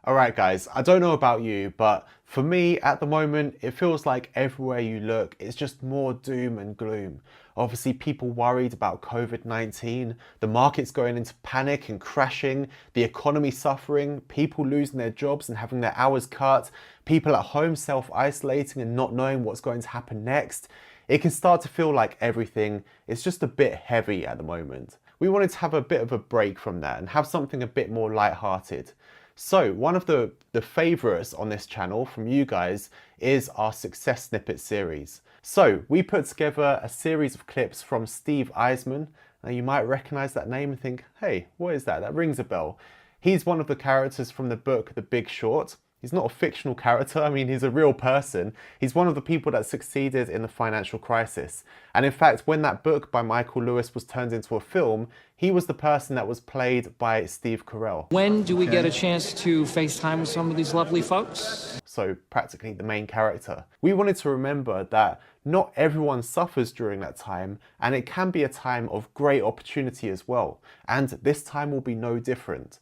Alright guys, I don't know about you, but for me at the moment, it feels like everywhere you look, it's just more doom and gloom. Obviously people worried about COVID-19, the market's going into panic and crashing, the economy suffering, people losing their jobs and having their hours cut, people at home self-isolating and not knowing what's going to happen next. It can start to feel like everything is just a bit heavy at the moment. We wanted to have a bit of a break from that and have something a bit more lighthearted. So one of the favorites on this channel from you guys is our Success Snippet series. So we put together a series of clips from Steve Eisman. Now you might recognize that name and think, hey, what is that? That rings a bell. He's one of the characters from the book The Big Short. He's not a fictional character, I mean, he's a real person. He's one of the people that succeeded in the financial crisis. And in fact, when that book by Michael Lewis was turned into a film, he was the person that was played by Steve Carell. When do we get a chance to FaceTime with some of these lovely folks? So practically the main character. We wanted to remember that not everyone suffers during that time, and it can be a time of great opportunity as well. And this time will be no different.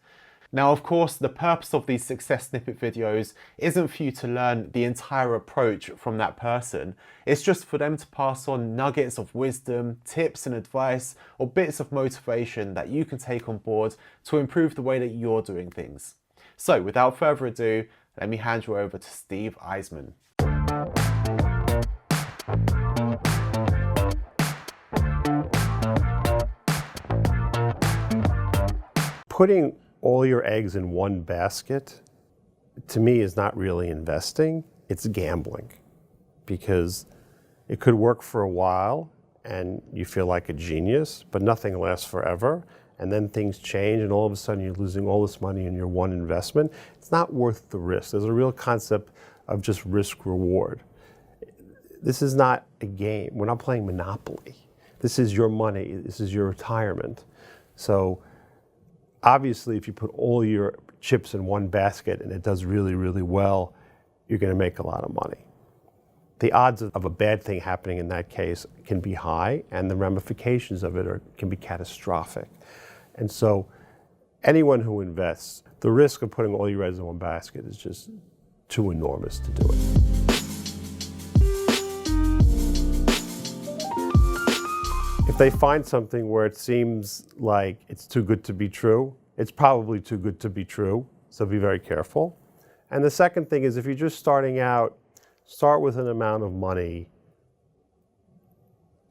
Now, of course, the purpose of these Success Snippet videos isn't for you to learn the entire approach from that person. It's just for them to pass on nuggets of wisdom, tips and advice, or bits of motivation that you can take on board to improve the way that you're doing things. So without further ado, let me hand you over to Steve Eisman. Putting all your eggs in one basket, to me, is not really investing, it's gambling. Because it could work for a while and you feel like a genius, but nothing lasts forever. And then things change and all of a sudden you're losing all this money in your one investment. It's not worth the risk. There's a real concept of just risk reward. This is not a game. We're not playing Monopoly. This is your money. This is your retirement. So obviously, if you put all your chips in one basket and it does really, really well, you're going to make a lot of money. The odds of a bad thing happening in that case can be high, and the ramifications of it can be catastrophic. And so anyone who invests, the risk of putting all your eggs in one basket is just too enormous to do it. If they find something where it seems like it's too good to be true, it's probably too good to be true, so be very careful. And the second thing is, if you're just starting out, start with an amount of money,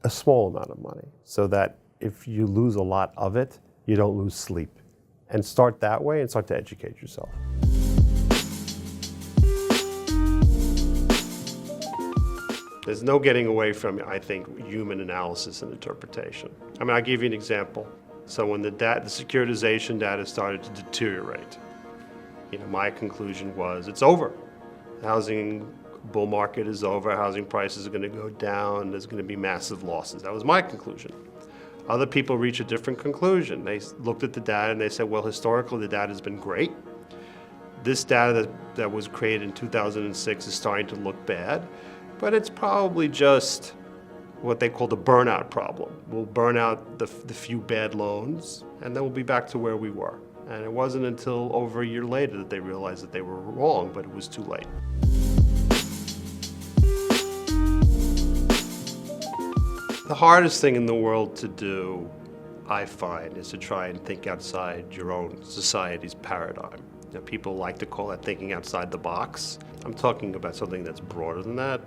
a small amount of money, so that if you lose a lot of it, you don't lose sleep. And start that way and start to educate yourself. There's no getting away from, I think, human analysis and interpretation. I mean, I'll give you an example. So when the securitization data started to deteriorate, my conclusion was it's over. The housing bull market is over, housing prices are going to go down, there's going to be massive losses. That was my conclusion. Other people reach a different conclusion. They looked at the data and they said, well, historically the data has been great. This data that was created in 2006 is starting to look bad. But it's probably just what they call the burnout problem. We'll burn out the few bad loans, and then we'll be back to where we were. And it wasn't until over a year later that they realized that they were wrong, but it was too late. The hardest thing in the world to do, I find, is to try and think outside your own society's paradigm. People like to call that thinking outside the box. I'm talking about something that's broader than that.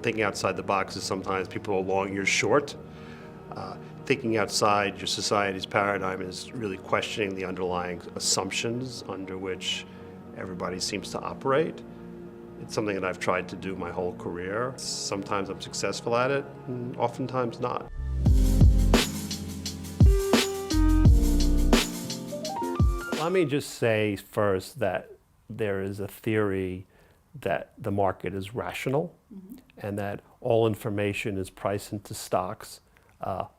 Thinking outside the box is sometimes people are long years short. Thinking outside your society's paradigm is really questioning the underlying assumptions under which everybody seems to operate. It's something that I've tried to do my whole career. Sometimes I'm successful at it, and oftentimes not. Let me just say first that there is a theory that the market is rational, and that all information is priced into stocks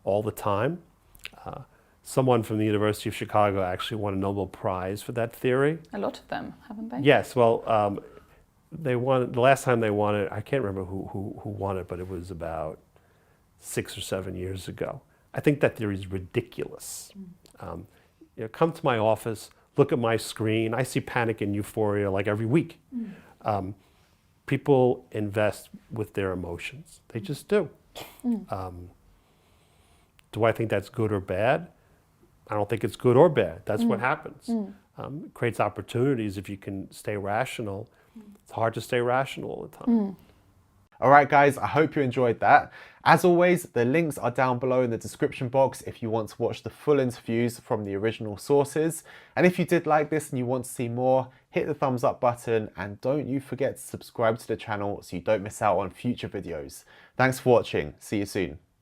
all the time. Someone from the University of Chicago actually won a Nobel Prize for that theory. A lot of them, haven't they? Yes, well, they won, the last time they won it, I can't remember who won it, but it was about 6 or 7 years ago. I think that theory is ridiculous. Come to my office, look at my screen, I see panic and euphoria like every week. People invest with their emotions. They just do. Do I think that's good or bad? I don't think it's good or bad. That's what happens. It creates opportunities if you can stay rational. It's hard to stay rational all the time. All right, guys, I hope you enjoyed that. As always, the links are down below in the description box if you want to watch the full interviews from the original sources. And if you did like this and you want to see more, hit the thumbs up button and don't you forget to subscribe to the channel so you don't miss out on future videos. Thanks for watching. See you soon.